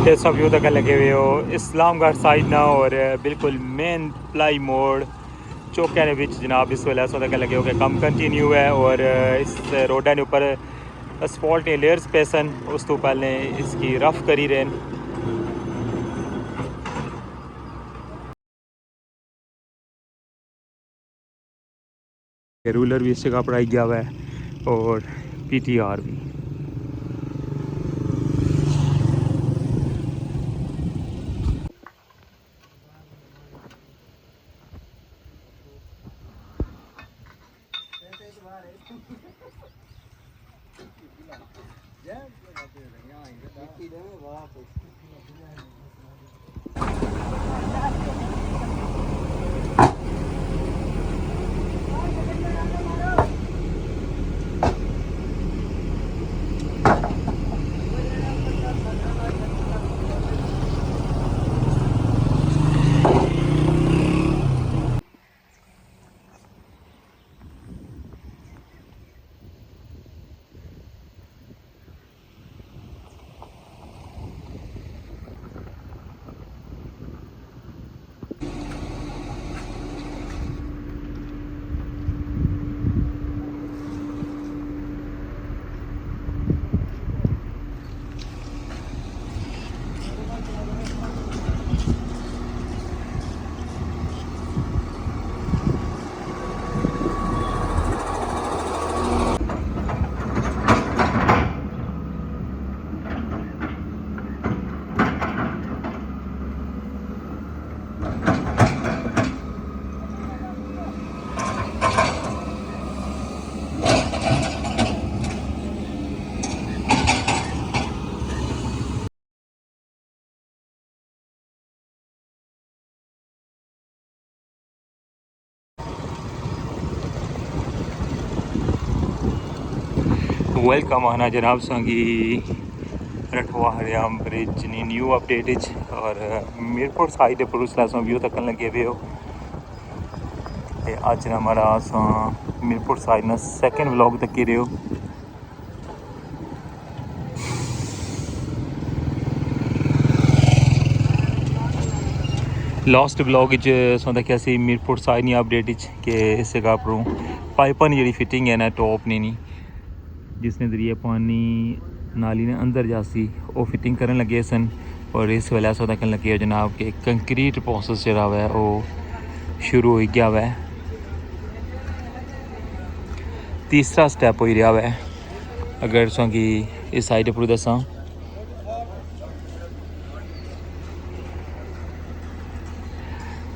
ये सब व्यू तक लगे हुए हो इस्लामगढ़ साइड ना और बिल्कुल मेन प्लाई मोड़ चौके ने बिच जनाब इस वेले तक लगे हो कि कम कंटिन्यू है और इस रोडा के उपर असफॉल्ट लेयर्स पे सन उस तो पहले इसकी रफ करी रहे रूलर भी इस जगह पर आई गया हुआ है और PTR भी वेलकम आना जनाब संगी रठवा हरियाम ब्रिज नी न्यू अपडेट और मीरपुर साइड पर उसला व्यू तक लगे हुए हो अज ना हमारा मीरपुर साइड ना सेकंड व्लॉग तक रहे हो लास्ट ब्लॉग देखा सी मीरपुर साइड नहीं अपडेट कि इस जगह पर पाइपा जी फिटिंग है ना टॉप नहीं जिसने जरिए पानी नाली ने अंदर जासी वो फिटिंग करन लगे सन और इस वेले ऐसा तक लगे जनाब कि कंक्रीट प्रोसेस जरा है वो शुरू हो गया है तीसरा स्टैप हो रहा है अगर कि इस साइड पर दसा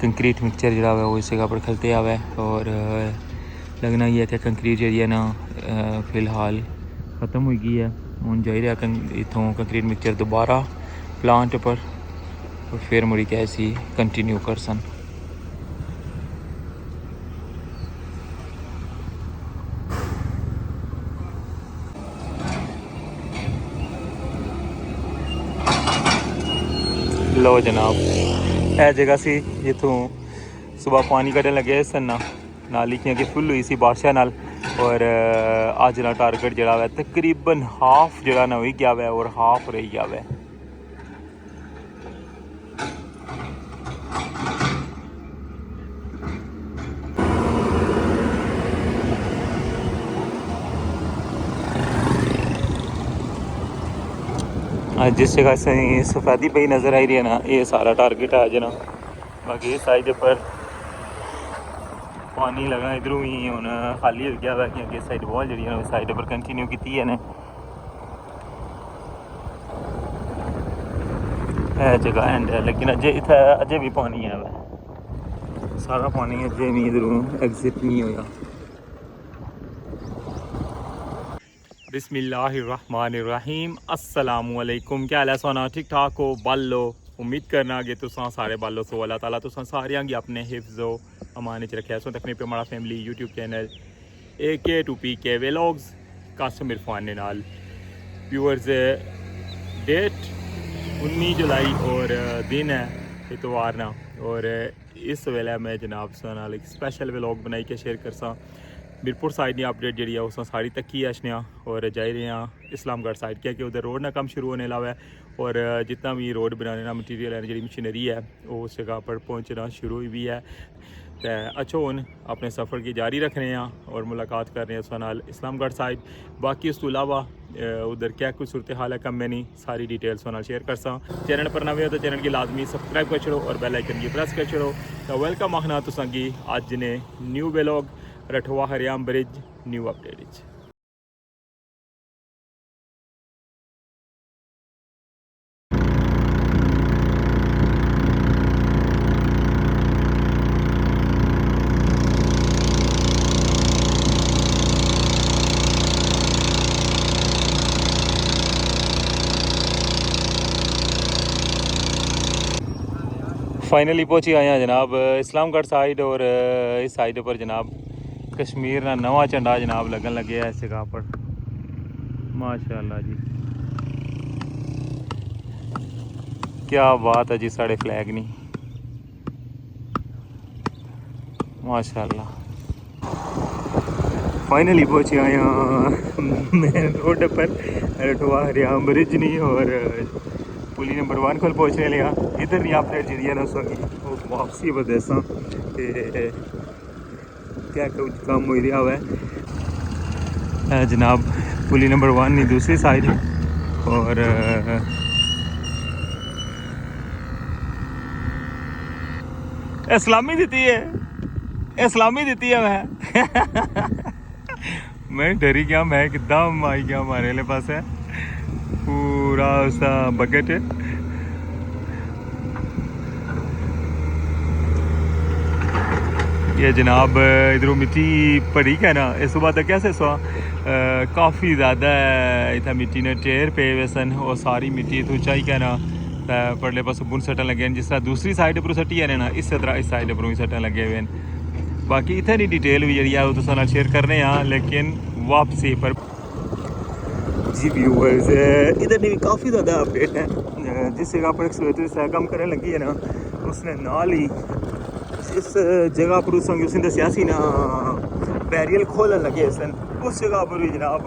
कंक्रीट मिक्सचर जरा है वो इस जगह पर खलते आवे और लगना ही है कि कंक्रीट जी है ना फिलहाल ख़त्म हो गई है हूँ जा रहा इतों कंक्रीट मिक्सचर दोबारा प्लांट पर और फिर मुड़ी कैसी कंटिन्यू कर सन लो जनाब यह जगह सी जितों सुबह पानी कटन लगे सन ना नाली क्योंकि फुल हुई सी बारिशा नाल और अज ना टारगेट जरा है तकरीबन हाफ जरा ना हो गया है और हाफ रही गया है जिस जगह से सफेदी पई नज़र आई रही है ना ये सारा टारगेट है जना बाकी इस साइड पर पानी लगना इधरों ही हूँ खाली हो गया है क्योंकि इस साइड बहुत जी साइड पर कंटिन्यू की है ने जगह एंड है लेकिन अजे इतना अजे भी पानी है सारा पानी अजे भी इधरों एग्जिट नहीं होया बिस्मिल्लाहिर्रहमानिर्रहीम अस्सलामुअलैकुम क्या हाल है सोना ठीक ठाक हो बालो उम्मीद करना कि तुसा सारे बालो सो अल्लाह ताला तुसा सारे गी अपने हिफ्ज़ो अमान च रखे सो तकने पे हमारा family YouTube channel AK2PK vlogs Qasim Irfan ने नाल व्यूअर्स डेट 19 जुलाई और दिन है इतवार ना और इस वेले मैं जनाब नाल एक स्पेशल व्लॉग बनाई के शेयर कर सा मीरपुर साइड दी अपडेट जी उस सारी तक्की अचने और जा रहे हैं इस्लामगढ़ साइड क्या कि उधर रोड ना कम शुरू होने लगा है और जितना भी रोड बनाने का मटीरियल है जी मशीनरी है वो उस जगह पर पहुँचना शुरू हुई भी है। तो अच्छो हूँ अपने सफ़र की जारी रख रहे हैं और मुलाकात कर रहे हैं उस नाल इस्लामगढ़ साइड। बाकी उस तो अलावा उधर क्या कुछ सूरत हाल है कम में नहीं सारी डिटेल्स नाल शेयर कर सा। चैनल पर नवे हो तो चैनल की लाजमी सब्सक्राइब कर छोड़ो और बेल आइकन की प्रेस कर छोड़ो। तो वेलकम आखना तुसा की अज ने न्यू व्लॉग रठवा हरियाम ब्रिज न्यू अपडेट। फाइनली पहुंची आए हैं जनाब इस्लामगढ़ साइड और इस साइड पर जनाब कश्मीर ना नवा झंडा जनाब लगन लगे है इस जगह पर माशाल्लाह जी। क्या बात है जी साढ़े फ्लैग नहीं माशाल्लाह। फाइनली पहुंचे आए हैं मेन रोड पर रठवा हरियाम ब्रिज नहीं और पुली नंबर 1 को पहुँचने लिया इधर नहीं अपडेट जी है ना उसकी वापसी बदेसा क्या कुछ काम हो रहा है जनाब। पुली नंबर 1 नहीं दूसरी साइड और इस्लामी देती है मैं डरी गया मैं कितना आई गया हमारे लिए पास है पूरा सा बकेट है। ये जनाब इधरों मिट्टी पड़ी है ना इस बात कैसे सो काफ़ी ज़्यादा इतना मिट्टी ने टेर पे वैसन और सारी मिट्टी तो चाहिए क्या ना पड़ले पास बुन सटन लगे जिस तरह दूसरी साइड पर सट्टी है ना इस तरह इस साइड पर भी सटन लगे हुए हैं। बाकी इतनी नहीं डिटेल भी जी वो तो शेयर करने लेकिन वापसी पर जी व्यूअर्स इधर भी काफ़ी ज़्यादा अपडेट है। जिस जगह पर एक्सवेटर से काम करने लगी है ना उसने नाल ही इस जगह पर उसने दसिया सी ना बैरियल खोलन लगे सन उस जगह पर भी जनाब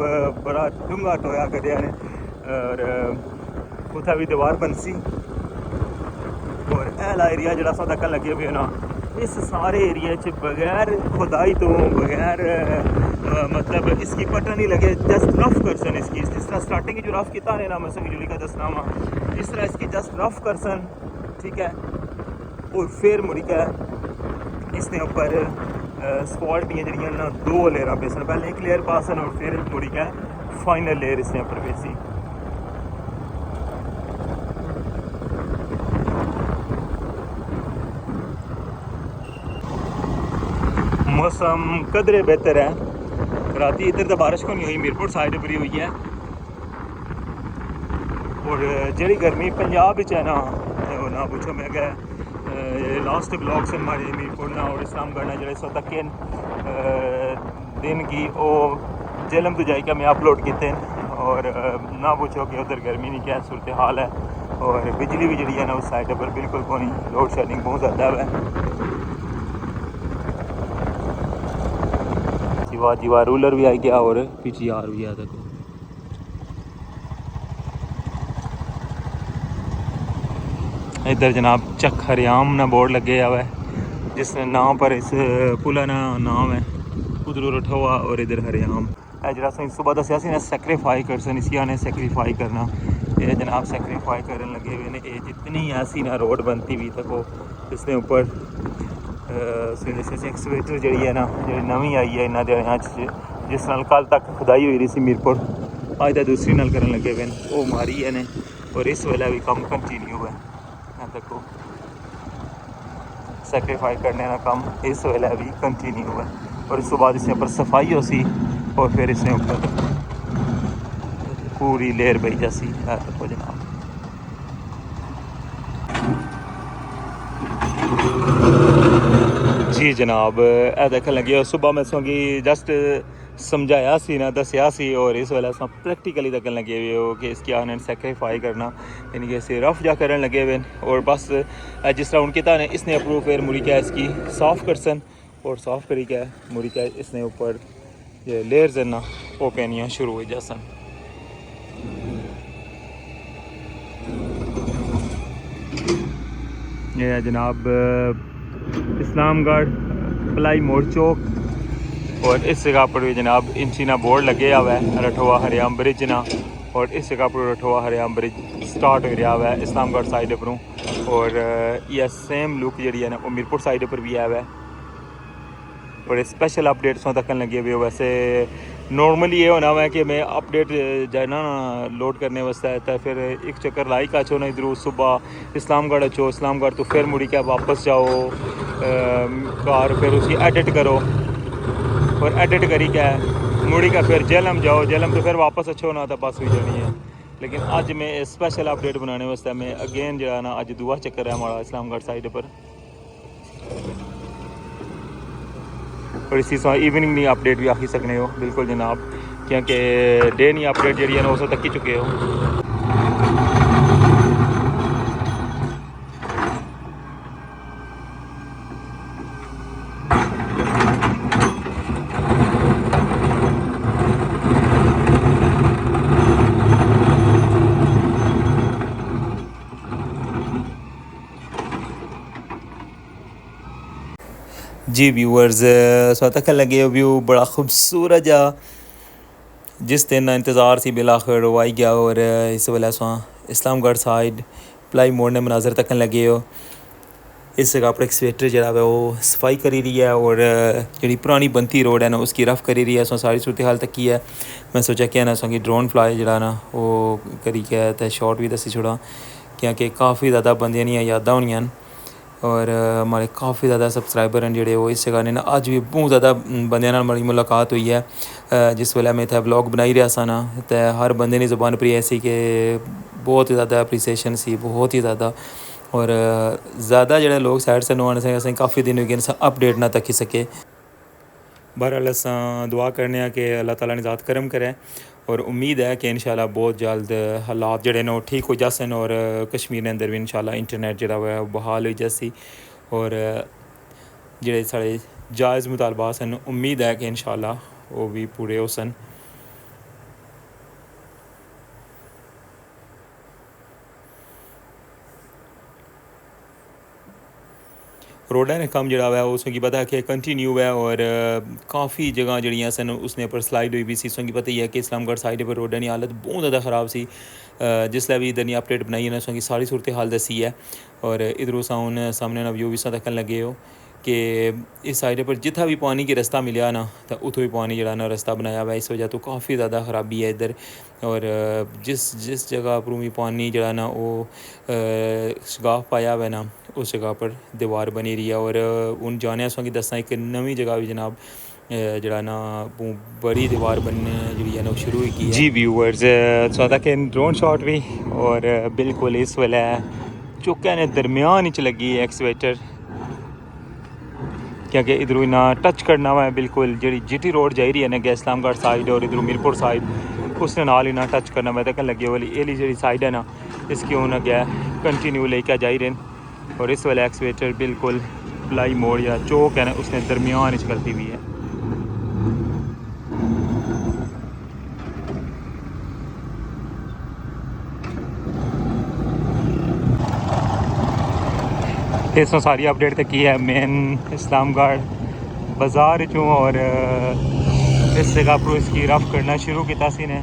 बड़ा डूंगा टोया कर और उत्थे भी दीवार बनसी और एला एरिया जरा सा धक्का लगे हुए ना इस सारे एरिया बगैर खुदाई तो बगैर मतलब इसकी पता नहीं लगे जस्ट रफ करसन इसकी इस तरह स्टार्टिंग जो रफ किया है ना मैं जुली का दसना वा इस तरह इसकी जस्ट रफ करसन ठीक है और फिर मुड़ी का इसने ऊपर स्पॉट दी जड़ियाँ ना 2 लेयर पेसन पहले एक लेयर पासन और फिर मुड़ी का फाइनल लेयर इसने ऊपर पेसी। मौसम कदरे बेहतर है राती इधर तो बारिश को नहीं हुई मीरपुर साइड पर ही हुई है और जी गर्मी पंजाब है ना पूछो मैं क्या लास्ट ब्लॉग से हमारे मीरपुर ना और इस्लामगढ़ जो इस तक के दिन की वो जेलम तो जाए क्या मैं अपलोड किए और ना पूछो कि उधर गर्मी नहीं क्या सूरत हाल है और बिजली भी जी है ना उस साइड पर बिल्कुल को नहीं लोड शेडिंग बहुत ज़्यादा है। जीवा रूलर भी आई गया और PGR भी आ देखो इधर जनाब चक हरियाम ना बोर्ड लगे हुआ है जिस नाम पर इस पुला ना नाम है उधर रठवा और इधर हरियाम है जरा सुबह दसिया सी ना सैक्रीफाई कर सन इसी ने सैक्रीफाई करना ये जनाब सैक्रीफाई करने लगे हुए ने ये जितनी ऐसी ना रोड बनती हुई तक इसने ऊपर एक्सवेटर जी है ना जी नवी आई है इन्होंने यहाँ जिस नाल कल तक खुदाई हुई रही सी मीरपुर अज तो दूसरी नाल करन लगे हुए वो मारी है ने और इस वेले भी काम कंटिन्यू है देखो सैक्रीफाई करने का काम इस वेले भी कंटिन्यू है और इस बाद इसके ऊपर सफाई हो सी और फिर इसने ऊपर पूरी लेयर बई जैसी है देखो जनाब। जी जनाब ए देखने लगे सुबह मैं सोगी जस्ट समझाया सी ना दसिया सी और इस वेले प्रैक्टिकली देखने लगे हुए हो कि इसकी आने सैक्रीफाई करना यानी कि इसे रफ जा करने लगे हुए और बस जिस तरह उनके था इसने अप्रूव फिर मुड़ी क्या इसकी साफ़ कर सन और साफ़ करी क्या मुड़ी क्या इसने ऊपर ये लेयर्स हैं ना वो पैनियाँ शुरू हो जासन। ये है जनाब इस्लामगढ़ पलाई मोड़ चौक, और इस जगह पर भी जनाब इंचीना बोर्ड लगे हुआ है रठोआ हरियाम ब्रिज ना, और इस जगह पर रठोआ हरियाम ब्रिज स्टार्ट हो रहा हुआ है इस्लामगढ़ साइड पर, और यह सेम लुक जी है ना वो मीरपुर साइड पर भी है हुआ है। बड़े स्पेशल अपडेट्स तक लगे हुए। वैसे नॉर्मली ये होना है कि मैं अपडेट जो है ना लोड करने वास्ते तो फिर एक चक्कर लाइक अच्छो ना इधर सुबह इस्लामगढ़ अच्छो, इस्लामगढ़ तो फिर मुड़ी क्या वापस जाओ कार, फिर उसी एडिट करो, और एडिट करी क्या मुड़ी का फिर जेलम जाओ, जेलम तो फिर वापस अच्छो ना तो बस हुई जानी है। लेकिन अज मैं स्पेशल अपडेट बनाने वास्ते मैं अगेन जो है ना अज दूआ चक्कर है हमारा इस्लामगढ़ साइड पर, और इसी तरह इवनिंग नहीं अपडेट भी आखी सकने हो बिल्कुल जनाब, क्योंकि डे नहीं अपडेट जी है ना उस तक ही चुके हो। जी व्यूअर्स तक लगे व्यू बड़ा खूबसूरत जा जिस दिन इंतज़ार सी बिल आखिर वो आई गया, और इस वेले इस्लामगढ़ साइड पलाई मोड़ ने मनाजर तक लगे हो। इस जगह पर एक्सवेटर जरा है वो सफाई करी रही है, और जी पुरानी बनती रोड है ना उसकी रफ करी रही है। सारी सूरत हाल तक की है। मैं सोचा कि ना कि ड्रोन फ्लाई जरा ना वो करी क्या तो शॉट भी दसी छोड़ा, क्योंकि काफ़ी ज़्यादा बंदियां नहीं यादां होनियां, और हमारे काफ़ी ज़्यादा सबसक्राइबर हैं जोड़े वो इस जगह ने ना अज भी बहुत ज़्यादा बंदे मेरी मुलाकात हुई है। जिस वेले मैं इतना ब्लॉग बनाई रहा सा ना तो हर बंदे की जुबान पर ऐसी कि बहुत ही ज़्यादा अप्रीसीएशन सी, बहुत ही ज़्यादा, और ज़्यादा जो लोग साइड से नुआने से असें काफ़ी दिन हो गए अपडेट ना तकी सके। बहरहाल अस दुआ करने कि अल्लाह ताला ने ज़ात करम करें, और उम्मीद है कि इंशाल्लाह बहुत जल्द हालात जड़े न ठीक हो जासन, और कश्मीर के अंदर भी इंशाल्लाह इंटरनेट जरा है बहाल हो जासी, और जेडे साढ़े जायज़ मुतालबात सन उम्मीद है कि इंशाल्लाह वो भी पूरे हो सन। रोडा ने कम जड़ा हुआ है उसमें पता है कि कंटिन्यू है, और काफ़ी जगह जड़ियाँ सन उसने पर स्लाइड हुई भी सी। उसमें पता ही है कि इस्लामगढ़ साइड पर रोडा की हालत बहुत ज़्यादा ख़राब सी। जिसलै भी इधर की अपडेट बनाई है ना उसकी सारी सूरत हाल दसी है, और इधरों हूँ सामने ना व्यू भी तक लगे हो कि इस साइड पर जितना भी पानी की रस्ता मिले ना तो उतो भी पानी जरा ना रस्ता बनाया हुआ है। इस वजह तो काफ़ी ज़्यादा ख़राबी है इधर, और जिस जगह पर भी पानी जरा ना वो शगाफ पाया हुआ है ना उस जगह पर दीवार बनी रही है। और हूँ जाने की दसा एक नवी जगह भी जनाब जरा ना बड़ी दीवार बनने जी है ना शुरू हुई की जी व्यूअर्स सौदा के ड्रोन शॉट भी, और बिल्कुल इस वेले चुक्के ने दरम्यान च लगी है एक्सवेटर, क्योंकि इधरों ना टच करना हुआ है बिल्कुल जी जीटी रोड जा रही है ना इस्लामगढ़ साइड, और इधरों मीरपुर साइड उसने नाल ही ना टच करना मैं तक लगे वाली एली जी साइड है ना इसकी उन्हें गया कंटिन्यू लेकर जा रहे हैं, और इस वाले एक्सवेटर बिल्कुल पलाई मोड़ या चौक है ना उसने दरमियान करती हुई है। इसमें सारी अपडेट तक की है मेन इस्लामगढ़ बाज़ार चूँ, और इस जगह पर इसकी रफ करना शुरू किया सी ने,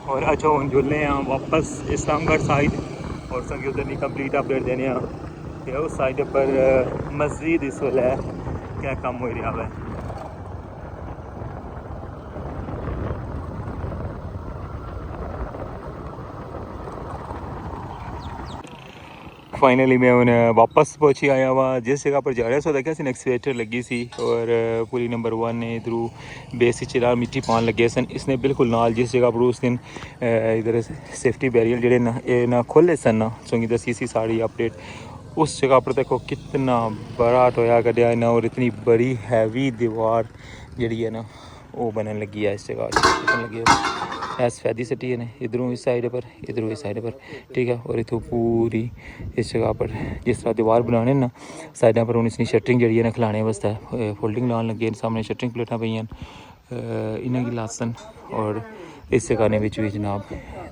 और अच्छा हम जुलने हैं वापस इस्लामगढ़ साइड, और संग उधर नहीं कंप्लीट अपडेट देने कि उस साइड पर मस्जिद इस वेले क्या कम हो रहा है। फाइनली मैं उन्हें वापस पहुंची आया हुआ जिस जगह पर जा रहा सो देखा एक्सवेटर लगी सी, और पूरी नंबर 1 ने इधरों बेस चिरार मिट्टी पान लगे सन। इसने बिल्कुल नाल जिस जगह पर उस दिन इधर सेफ्टी बैरियर जड़े ना ये ना खोले सन ना सोंगी दसी सी सारी अपडेट। उस जगह पर देखो कितना बड़ा टोया कटिया ना, और इतनी बड़ी हैवी दीवार जड़ी है ना वो बनने लगी है इस जगह लगी है। है सफेदी सटी ने इधरों इस साइड पर इधरों इस साइड पर ठीक है। और इतों पूरी इस जगह पर जिस तरह दीवार बनाने ना साइडा पर हूँ इसकी शटरिंग जी ने खिलाने वास्ते फोल्डिंग लाने लगे सामने शटरिंग प्लेटा पईयां इन्हें गिलासन। और इस जगह भी जनाब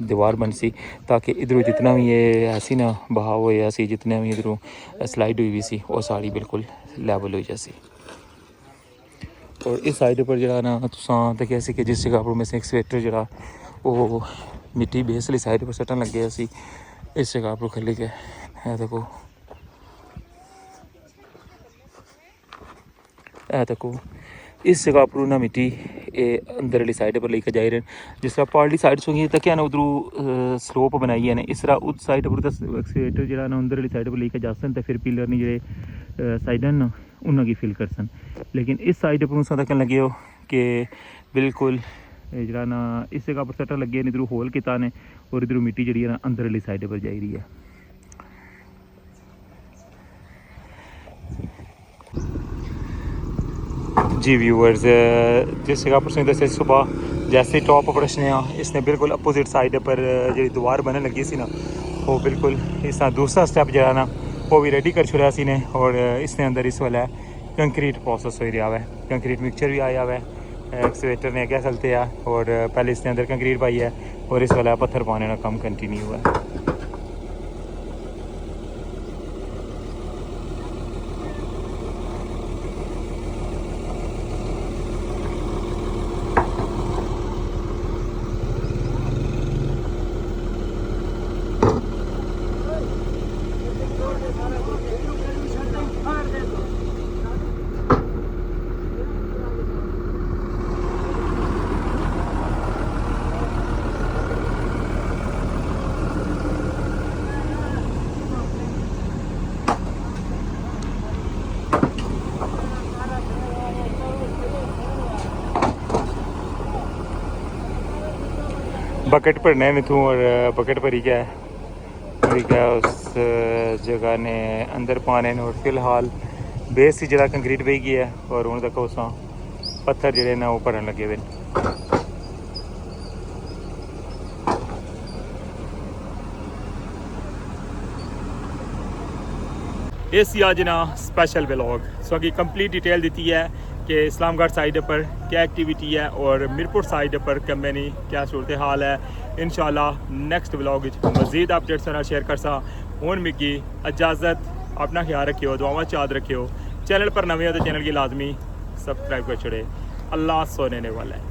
दीवार बन सी ताकि इधरों जितना भी ये ऐसी ना बहाव होया सी जितने भी इधरों स्लाइड हुई सी वो सारी बिल्कुल लैवल हो जासी। और इस साइड पर जरा ना तुसां देखिया सी कि जिस जगह पर मैं एक्सवेटर जरा वो मिट्टी बेस वाली साइड पर सटन लग गया सी इस जगह पर खली के देखो देखो इस जगह पर ना मिट्टी ये अंदर वाली साइड पर लेकर जा रहे हैं। जिस तरह पार्ली साइड सुनी तक ना उधरों स्लोप बनाई है इस तरह उस साइड पर एक्सवेटर जो ना अंदर वाली साइड पर लेकर जा सन तो फिर पिलर नहीं जो साइड ना उन्होंने फिल कर सन। लेकिन इस साइड पर उस तक लगे हो कि बिल्कुल जरा ना इस जगह पर सटर लगे इधरों होल किता ने और इधरों मिट्टी जी ना अंदर वाली साइड पर जा रही है। जी व्यूअर्स जिस जगह पर दसे सुबह जैसे टॉप पर रचने इसने बिल्कुल अपोजिट साइड पर जी दीवार बनने लगी सी ना वो बिल्कुल इस दूसरा स्टैप जरा ना वो भी रेडी कर छुड़ा सी ने। और इसने अंदर इस वाला कंक्रीट प्रोसेस हो रहा है कंक्रीट मिक्सचर भी आया हुआ है एक्सवेटर ने क्या चलते हैं और पहले इसने अंदर कंक्रीट पाई है और इस वाला पत्थर पाने का काम कंटिन्यू हुआ है। बकेट भरना है इतों और बकेट भरी गया उस जगह ने अंदर पाने और फिलहाल बेस की जगह कंक्रीट बही गई है और हूँ तक उस पत्थर जोड़े ना वो भरन लगे हुए। ये सी आज ना स्पेशल व्लॉग सो की कंप्लीट डिटेल दी है कि इस्लामगढ़ साइड पर क्या एक्टिविटी है और मीरपुर साइड पर कंपनी क्या सूरत हाल है। इंशाल्लाह नेक्स्ट व्लॉग मज़ीद अपडेट्स शेयर कर सा हूँ मिगी इजाज़त अपना ख्याल रखियो दुआवां याद रखियो चैनल पर नवे हो तो चैनल की लाजमी सब्सक्राइब कर छोड़े। अल्लाह सोने वाला है।